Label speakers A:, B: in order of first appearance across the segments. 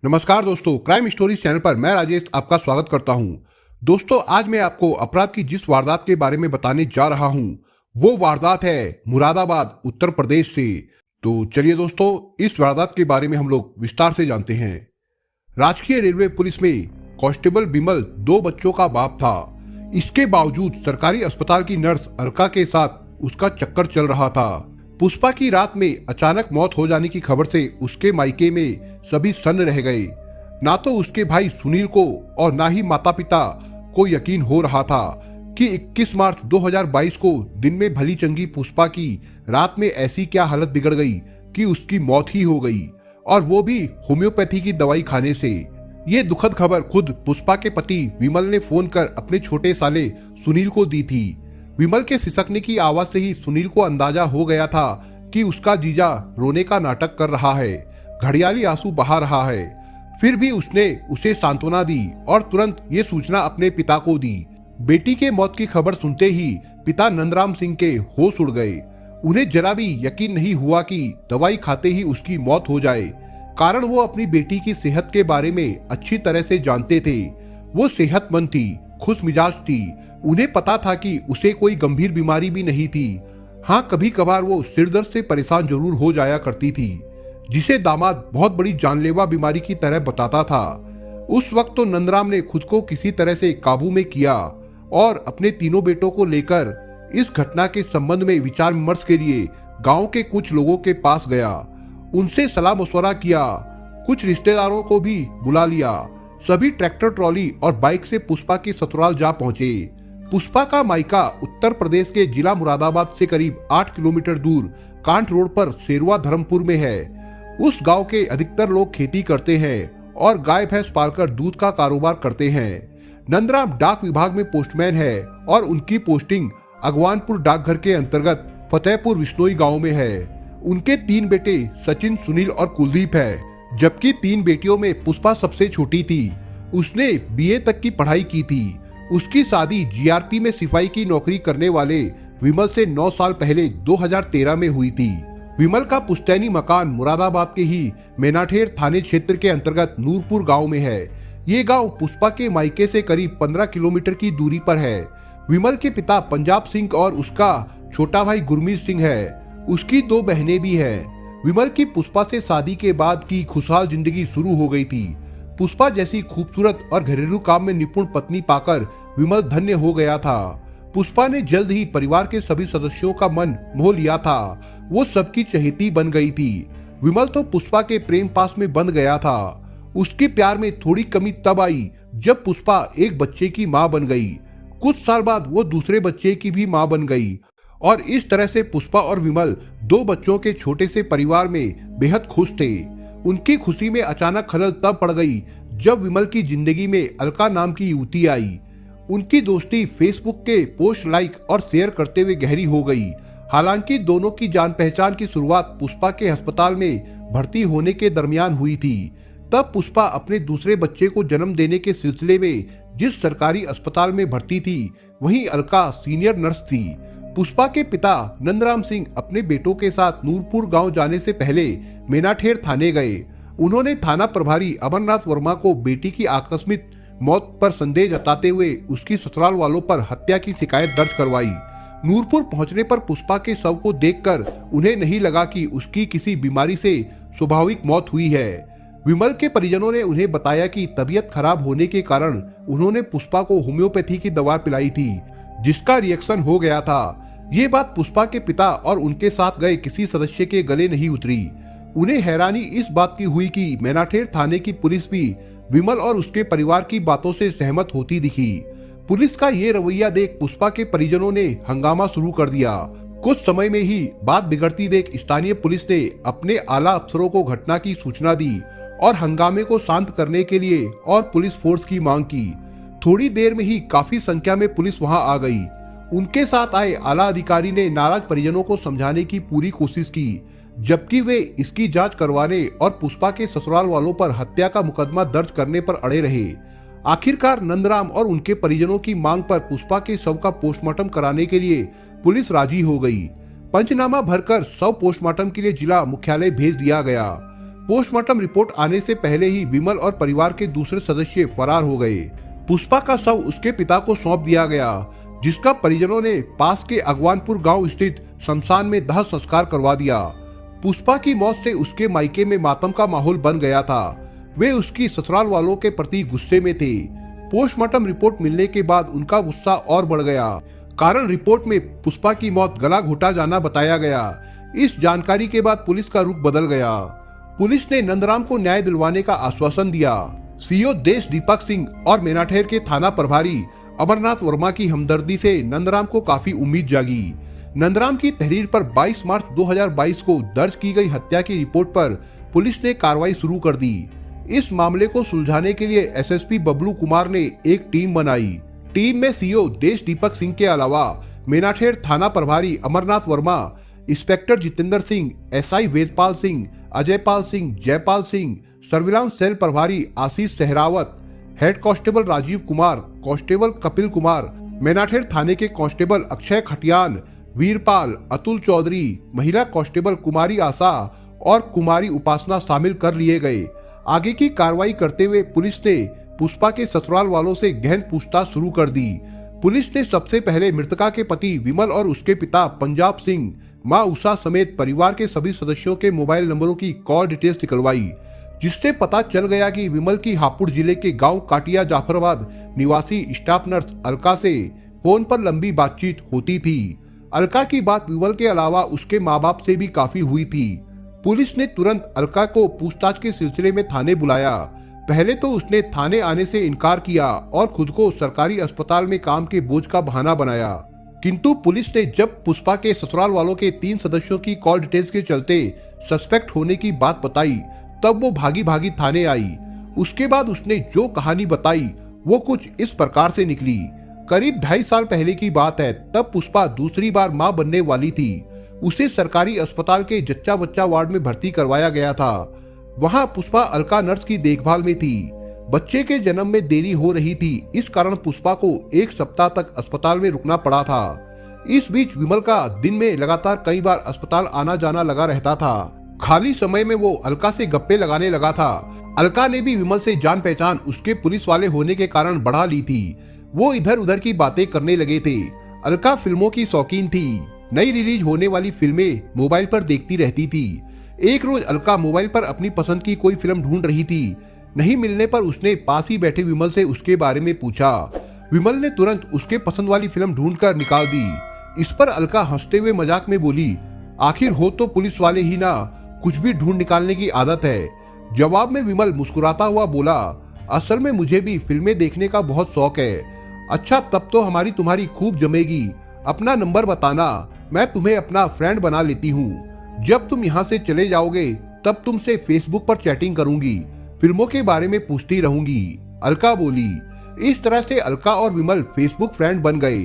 A: नमस्कार दोस्तों, crime stories channel पर मैं राजेश आपका स्वागत करता हूं। दोस्तों, आज मैं आपको अपराध की जिस वारदात के बारे में बताने जा रहा हूं, वो वारदात है मुरादाबाद, उत्तर प्रदेश से। तो चलिए दोस्तों, इस वारदात के बारे में हम लोग विस्तार से जानते हैं। राजकीय रेलवे पुलिस में कांस्टेबल विमल 2 बच्चों का बाप था। इसके बावजूद सरकारी अस्पताल की नर्स अलका के साथ उसका चक्कर चल रहा था। पुष्पा की रात में अचानक मौत हो जाने की खबर से उसके मायके में सभी सन्न रह गए। ना तो उसके भाई सुनील को और ना ही माता पिता को यकीन हो रहा था कि 21 मार्च 2022 को दिन में भली चंगी पुष्पा की रात में ऐसी क्या हालत बिगड़ गई कि उसकी मौत ही हो गई, और वो भी होम्योपैथी की दवाई खाने से। ये दुखद खबर खुद पुष्पा के पति विमल ने फोन कर अपने छोटे साले सुनील को दी थी। विमल के सिसकने की आवाज से ही सुनील को अंदाजा हो गया था कि उसका जीजा रोने का नाटक कर रहा है, घड़ियाली आंसू बहा रहा है। फिर भी उसने उसे सांत्वना दी और तुरंत ये सूचना अपने पिता को दी। बेटी के मौत की खबर सुनते ही पिता नंदराम सिंह के होश उड़ गए। उन्हें जरा भी यकीन नहीं हुआ कि दवाई खाते ही उसकी मौत हो जाए, कारण वो अपनी बेटी की सेहत के बारे में अच्छी तरह से जानते थे। वो सेहतमंद थी, खुश मिजाज थी। उन्हें पता था कि उसे कोई गंभीर बीमारी भी नहीं थी। हाँ, कभी कभार वो सिरदर्द से परेशान जरूर हो जाया करती थी, जिसे दामाद बहुत बड़ी जानलेवा बीमारी की तरह बताता था। उस वक्त तो नंदराम ने खुद को किसी तरह से काबू में किया और अपने तीनों बेटों को लेकर इस घटना के संबंध में विचार विमर्श के लिए गांव के कुछ लोगों के पास गया। उनसे सलाह मशवरा किया, कुछ रिश्तेदारों को भी बुला लिया। सभी ट्रैक्टर, ट्रॉली और बाइक से पुष्पा के ससुराल जा पहुंचे। पुष्पा का मायका उत्तर प्रदेश के जिला मुरादाबाद से करीब 8 किलोमीटर दूर कांट रोड पर शेरवा धर्मपुर में है। उस गांव के अधिकतर लोग खेती करते हैं और गाय भैंस पालकर दूध का कारोबार करते हैं। नंदराम डाक विभाग में पोस्टमैन है और उनकी पोस्टिंग अगवानपुर डाकघर के अंतर्गत फतेहपुर विश्नोई गांव में है। उनके 3 बेटे सचिन, सुनील और कुलदीप है, जबकि 3 बेटियों में पुष्पा सबसे छोटी थी। उसने बीए तक की पढ़ाई की थी। उसकी शादी जीआरपी में सिपाही की नौकरी करने वाले विमल से 9 साल पहले 2013 में हुई थी। विमल का पुश्तैनी मकान मुरादाबाद के ही मेनाठेर थाने क्षेत्र के अंतर्गत नूरपुर गांव में है। ये गांव पुष्पा के मायके से करीब 15 किलोमीटर की दूरी पर है। विमल के पिता पंजाब सिंह और उसका छोटा भाई गुरमीत सिंह है। उसकी 2 बहनें भी हैं। विमल की पुष्पा से शादी के बाद की खुशहाल जिंदगी शुरू हो गई थी। पुष्पा जैसी खूबसूरत और घरेलू काम में निपुण पत्नी पाकर विमल धन्य हो गया था। पुष्पा ने जल्द ही परिवार के सभी सदस्यों का मन मोह लिया था। वो सबकी चहेती बन गई थी। विमल तो पुष्पा के प्रेम पास में बंध गया था। उसके प्यार में थोड़ी कमी तब आई जब पुष्पा एक बच्चे की मां बन गई। कुछ साल बाद वो दूसरे बच्चे की भी मां बन गई और इस तरह से पुष्पा और विमल 2 बच्चों के छोटे से परिवार में बेहद खुश थे। उनकी खुशी में अचानक खलल तब पड़ गई जब विमल की जिंदगी में अलका नाम की युवती आई। उनकी दोस्ती फेसबुक के पोस्ट लाइक और शेयर करते हुए गहरी हो गई। हालांकि दोनों की जान पहचान की शुरुआत पुष्पा के अस्पताल में भर्ती होने के दरमियान हुई थी। तब पुष्पा अपने दूसरे बच्चे को जन्म देने के सिलसिले में जिस सरकारी अस्पताल में भर्ती थी, वहीं अलका सीनियर नर्स थी। पुष्पा के पिता नंदराम सिंह अपने बेटों के साथ नूरपुर गांव जाने से पहले मेनाठेर थाने गए। उन्होंने थाना प्रभारी अमरनाथ वर्मा को बेटी की आकस्मिक मौत पर संदेह जताते हुए उसकी ससुराल वालों पर हत्या की शिकायत दर्ज करवाई। नूरपुर पहुंचने पर पुष्पा के शव को देखकर उन्हें नहीं लगा कि उसकी किसी बीमारी से स्वाभाविक मौत हुई है। विमल के परिजनों ने उन्हें बताया कि तबीयत खराब होने के कारण उन्होंने पुष्पा को होम्योपैथी की दवा पिलाई थी, जिसका रिएक्शन हो गया था। ये बात पुष्पा के पिता और उनके साथ गए किसी सदस्य के गले नहीं उतरी। उन्हें हैरानी इस बात की हुई कि मेनाठेर थाने की पुलिस भी विमल और उसके परिवार की बातों से सहमत होती दिखी। पुलिस का ये रवैया देख पुष्पा के परिजनों ने हंगामा शुरू कर दिया। कुछ समय में ही बात बिगड़ती देख स्थानीय पुलिस ने अपने आला अफसरों को घटना की सूचना दी और हंगामे को शांत करने के लिए और पुलिस फोर्स की मांग की। थोड़ी देर में ही काफी संख्या में पुलिस वहां आ गई। उनके साथ आए आला अधिकारी ने नाराज परिजनों को समझाने की पूरी कोशिश की, जबकि वे इसकी जांच करवाने और पुष्पा के ससुराल वालों पर हत्या का मुकदमा दर्ज करने पर अड़े रहे। आखिरकार नंदराम और उनके परिजनों की मांग पर पुष्पा के शव का पोस्टमार्टम कराने के लिए पुलिस राजी हो गई। पंचनामा भरकर शव पोस्टमार्टम के लिए जिला मुख्यालय भेज दिया गया। पोस्टमार्टम रिपोर्ट आने से पहले ही विमल और परिवार के दूसरे सदस्य फरार हो गए। पुष्पा का शव उसके पिता को सौंप दिया गया, जिसका परिजनों ने पास के अगवानपुर गांव स्थित शमशान में दाह संस्कार करवा दिया। पुष्पा की मौत से उसके मायके में मातम का माहौल बन गया था। वे उसकी ससुराल वालों के प्रति गुस्से में थे। पोस्टमार्टम रिपोर्ट मिलने के बाद उनका गुस्सा और बढ़ गया। कारण रिपोर्ट में पुष्पा की मौत गला घोटा जाना बताया गया। इस जानकारी के बाद पुलिस का रुख बदल गया। पुलिस ने नंदराम को न्याय दिलवाने का आश्वासन दिया। सीओ देश दीपक सिंह और मेनाठेर के थाना प्रभारी अमरनाथ वर्मा की हमदर्दी से नंदराम को काफी उम्मीद जागी। नंदराम की तहरीर पर 22 मार्च 2022 को दर्ज की गई हत्या की रिपोर्ट पर पुलिस ने कार्रवाई शुरू कर दी। इस मामले को सुलझाने के लिए एसएसपी बबलू कुमार ने एक टीम बनाई। टीम में सीओ देश दीपक सिंह के अलावा मेनाठेर थाना प्रभारी Amarnath Verma, inspector Jitendra Singh, SI Vedpal Singh, Ajaypal Singh, Jaypal Singh, surveillance cell प्रभारी Ashish Sehrawat, head constable Rajeev Kumar, constable Kapil Kumar, Menather थाने के कांस्टेबल अक्षय खटियान, वीरपाल, अतुल चौधरी, महिला कांस्टेबल कुमारी आशा और कुमारी उपासना शामिल कर लिए गए। आगे की कार्रवाई करते हुए पुलिस ने पुष्पा के ससुराल वालों से गहन पूछताछ शुरू कर दी। पुलिस ने सबसे पहले मृतका के पति विमल और उसके पिता पंजाब सिंह, मां उषा समेत परिवार के सभी सदस्यों के मोबाइल नंबरों की कॉल डिटेल्स निकलवाई, जिससे पता चल गया कि विमल की हापुड़ जिले के गांव काटिया जाफराबाद निवासी स्टाफ नर्स अलका से फोन पर लंबी बातचीत होती थी। अलका की बात विमल के अलावा उसके माँ बाप से भी काफी हुई थी। पुलिस ने तुरंत अलका को पूछताछ के सिलसिले में थाने बुलाया। पहले तो उसने थाने आने से इनकार किया और खुद को सरकारी अस्पताल में काम के बोझ का बहाना बनाया। किंतु पुलिस ने जब पुष्पा के ससुराल वालों के 3 सदस्यों की कॉल डिटेल्स के चलते सस्पेक्ट होने की बात बताई, तब वो भागी भागी थाने आई। उसके बाद उसने जो कहानी बताई वो कुछ इस प्रकार से निकली। करीब 2.5 साल पहले की बात है। तब पुष्पा दूसरी बार मां बनने वाली थी। उसे सरकारी अस्पताल के जच्चा बच्चा वार्ड में भर्ती करवाया गया था। वहां पुष्पा अलका नर्स की देखभाल में थी। बच्चे के जन्म में देरी हो रही थी, इस कारण पुष्पा को 1 सप्ताह तक अस्पताल में रुकना पड़ा था। इस बीच विमल का दिन में लगातार कई बार अस्पताल आना जाना लगा रहता था। खाली समय में वो अलका से गप्पे लगाने लगा था। अलका ने भी विमल से जान पहचान उसके पुलिस वाले होने के कारण बढ़ा ली थी। वो इधर उधर की बातें करने लगे थे। अलका फिल्मों की शौकीन थी। नई रिलीज होने वाली फिल्में मोबाइल पर देखती रहती थी। एक रोज अलका मोबाइल पर अपनी पसंद की कोई फिल्म ढूंढ रही थी। नहीं मिलने पर उसने पास ही बैठे विमल से उसके बारे में पूछा। विमल ने तुरंत उसके पसंद वाली फिल्म ढूंढकर निकाल दी। इस पर अलका हंसते हुए मजाक में बोली, आखिर हो तो पुलिस वाले ही ना, कुछ भी ढूंढ निकालने की आदत है। जवाब में विमल मुस्कुराता हुआ बोला, असल में मुझे भी फिल्में देखने का बहुत शौक है। अच्छा, तब तो हमारी तुम्हारी खूब जमेगी। अपना नंबर बताना, मैं तुम्हें अपना फ्रेंड बना लेती हूँ। जब तुम यहाँ से चले जाओगे तब तुमसे फेसबुक पर चैटिंग करूंगी, फिल्मों के बारे में पूछती रहूंगी, अलका बोली। इस तरह से अलका और विमल फेसबुक फ्रेंड बन गए।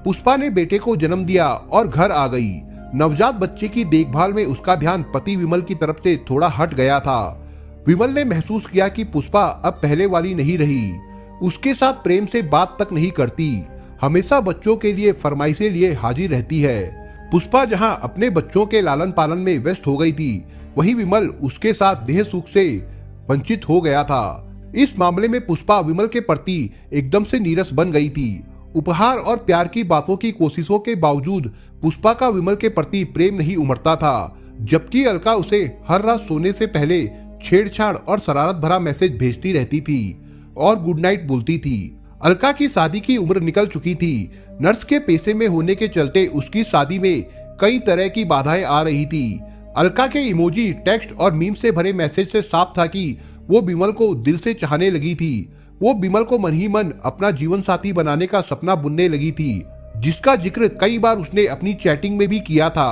A: पुष्पा ने बेटे को जन्म दिया और घर आ गई। नवजात बच्चे की देखभाल में उसका ध्यान पति विमल की तरफ से थोड़ा हट गया था। विमल ने महसूस किया कि पुष्पा अब पहले वाली नहीं रही। उसके साथ प्रेम से बात तक नहीं करती, हमेशा बच्चों के लिए फरमाइशें लिए हाजिर रहती है। पुष्पा जहां अपने बच्चों के लालन पालन में व्यस्त हो गई थी, वहीं विमल उसके साथ देह सुख से वंचित हो गया था। इस मामले में पुष्पा विमल के प्रति एकदम से नीरस बन गई थी। उपहार और प्यार की बातों की कोशिशों के बावजूद पुष्पा का विमल के प्रति प्रेम नहीं उमड़ता था, जबकि अलका उसे हर रात सोने से पहले छेड़छाड़ और शरारत भरा मैसेज भेजती रहती थी और गुड नाइट बोलती थी। अलका की शादी की उम्र निकल चुकी थी। नर्स के पेशे में होने के चलते उसकी शादी में कई तरह की बाधाएं आ रही थी। अलका के इमोजी, टेक्स्ट और मीम से भरे मैसेज से साफ था कि वो विमल को दिल से चाहने लगी थी। वो विमल को मन ही मन अपना जीवन साथी बनाने का सपना बुनने लगी थी, जिसका जिक्र कई बार उसने अपनी चैटिंग में भी किया था।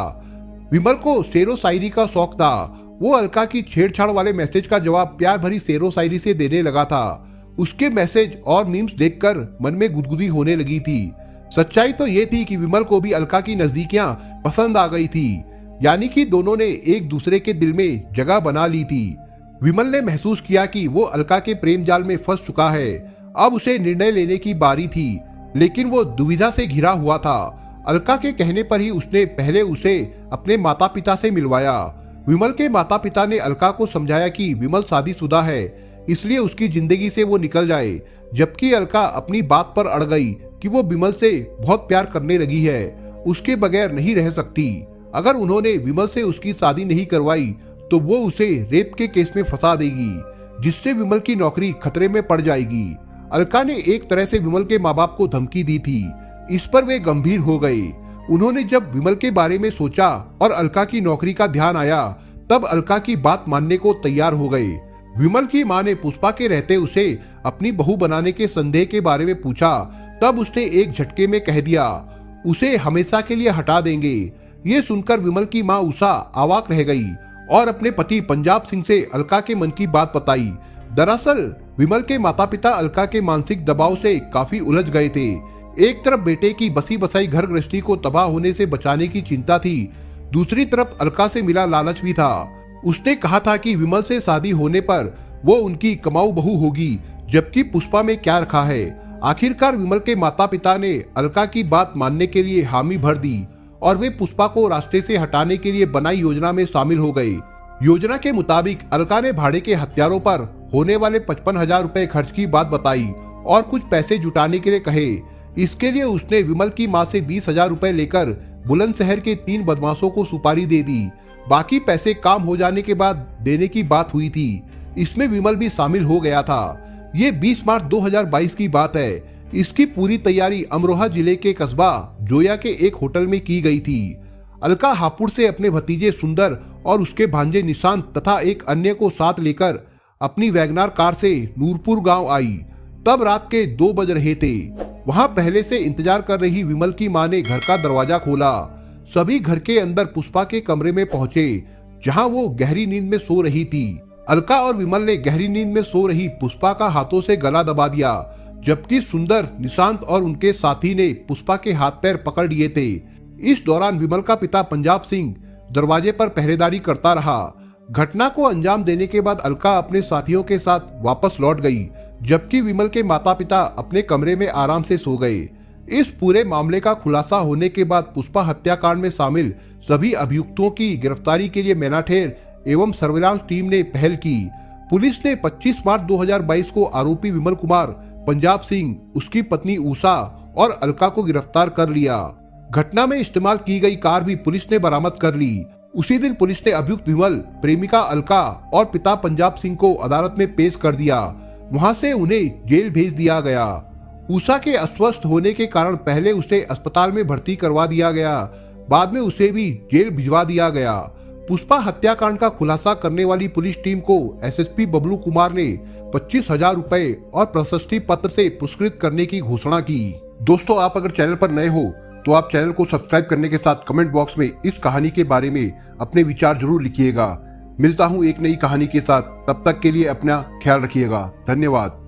A: विमल को शेरो शायरी का शौक था। वो अलका की छेड़छाड़ वाले मैसेज का जवाब प्यार भरी शेरो शायरी से देने लगा था। उसके मैसेज और मीम्स देखकर मन में गुदगुदी होने लगी थी। सच्चाई तो ये थी कि विमल को भी अलका की नजदीकियां पसंद आ गई थी, यानी कि दोनों ने एक दूसरे के दिल में जगह बना ली थी। विमल ने महसूस किया कि वो अलका के प्रेम जाल में फंस चुका है। अब उसे निर्णय लेने की बारी थी, लेकिन वो दुविधा से घिरा हुआ था। अलका के कहने पर ही उसने पहले उसे अपने माता पिता से मिलवाया। विमल के माता पिता ने अलका को समझाया कि विमल शादीशुदा है, इसलिए उसकी जिंदगी से वो निकल जाए, जबकि अलका अपनी बात पर अड़ गई कि वो विमल से बहुत प्यार करने लगी है, उसके बगैर नहीं रह सकती। अगर उन्होंने विमल से उसकी शादी नहीं करवाई तो वो उसे रेप के केस में फंसा देगी, जिससे विमल की नौकरी खतरे में पड़ जाएगी। अलका ने एक तरह से विमल के माँ बाप को धमकी दी थी। इस पर वे गंभीर हो गए। उन्होंने जब विमल के बारे में सोचा और अलका की नौकरी का ध्यान आया, तब अलका की बात मानने को तैयार हो गए। विमल की मां ने पुष्पा के रहते उसे अपनी बहू बनाने के संदेह के बारे में पूछा, तब उसने एक झटके में कह दिया उसे हमेशा के लिए हटा देंगे। ये सुनकर विमल की मां उषा अवाक रह गई और अपने पति पंजाब सिंह से अलका के मन की बात बताई। दरअसल विमल के माता पिता अलका के मानसिक दबाव से काफी उलझ गए थे। एक तरफ बेटे की बसी बसाई घर गृहस्थी को तबाह होने से बचाने की चिंता थी, दूसरी तरफ अलका से मिला लालच भी था। उसने कहा था कि विमल से शादी होने पर वो उनकी कमाऊ बहू होगी, जबकि पुष्पा में क्या रखा है। आखिरकार विमल के माता पिता ने अलका की बात मानने के लिए हामी भर दी और वे पुष्पा को रास्ते से हटाने के लिए बनाई योजना में शामिल हो गए। योजना के मुताबिक अलका ने भाड़े के हथियारों पर होने वाले 55,000 रुपए खर्च की बात बताई और कुछ पैसे जुटाने के लिए कहे। इसके लिए उसने विमल की मां से 20,000 रुपए लेकर बुलंदशहर के 3 बदमाशों को सुपारी दे दी। बाकी पैसे काम हो जाने के बाद देने की बात हुई थी। इसमें विमल भी शामिल हो गया था। ये 20 मार्च 2022 की बात है। इसकी पूरी तैयारी अमरोहा जिले के कस्बा जोया के एक होटल में की गई थी। अलका हापुड़ से अपने भतीजे सुंदर और उसके भांजे निशांत तथा एक अन्य को साथ लेकर अपनी वैगनार कार से नूरपुर गांव आई। तब रात के 2 बज रहे थे। वहां पहले से इंतजार कर रही विमल की मां ने घर का दरवाजा खोला। सभी घर के अंदर पुष्पा के कमरे में पहुंचे, जहां वो गहरी नींद में सो रही थी। अलका और विमल ने गहरी नींद में सो रही पुष्पा का हाथों से गला दबा दिया, जबकि सुंदर, निशांत और उनके साथी ने पुष्पा के हाथ पैर पकड़ लिए थे। इस दौरान विमल का पिता पंजाब सिंह दरवाजे पर पहरेदारी करता रहा। घटना को अंजाम देने के बाद अलका अपने साथियों के साथ वापस लौट गई, जबकि विमल के माता पिता अपने कमरे में आराम से सो गए। इस पूरे मामले का खुलासा होने के बाद पुष्पा हत्याकांड में शामिल सभी अभियुक्तों की गिरफ्तारी के लिए मैनाठेर एवं सर्विलांस टीम ने पहल की। पुलिस ने 25 मार्च 2022 को आरोपी विमल कुमार, पंजाब सिंह, उसकी पत्नी उषा और अलका को गिरफ्तार कर लिया। घटना में इस्तेमाल की गई कार भी पुलिस ने बरामद कर ली। उसी दिन पुलिस ने अभियुक्त विमल, प्रेमिका अलका और पिता पंजाब सिंह को अदालत में पेश कर दिया। वहां से उन्हें जेल भेज दिया गया। उषा के अस्वस्थ होने के कारण पहले उसे अस्पताल में भर्ती करवा दिया गया, बाद में उसे भी जेल भिजवा दिया गया। पुष्पा हत्याकांड का खुलासा करने वाली पुलिस टीम को एसएसपी बबलू कुमार ने 25,000 रुपए और प्रशस्ति पत्र से पुरस्कृत करने की घोषणा की। दोस्तों, आप अगर चैनल पर नए हो तो आप चैनल को सब्सक्राइब करने के साथ कमेंट बॉक्स में इस कहानी के बारे में अपने विचार जरूर लिखिएगा। मिलता हूं एक नई कहानी के साथ, तब तक के लिए अपना ख्याल रखिएगा। धन्यवाद।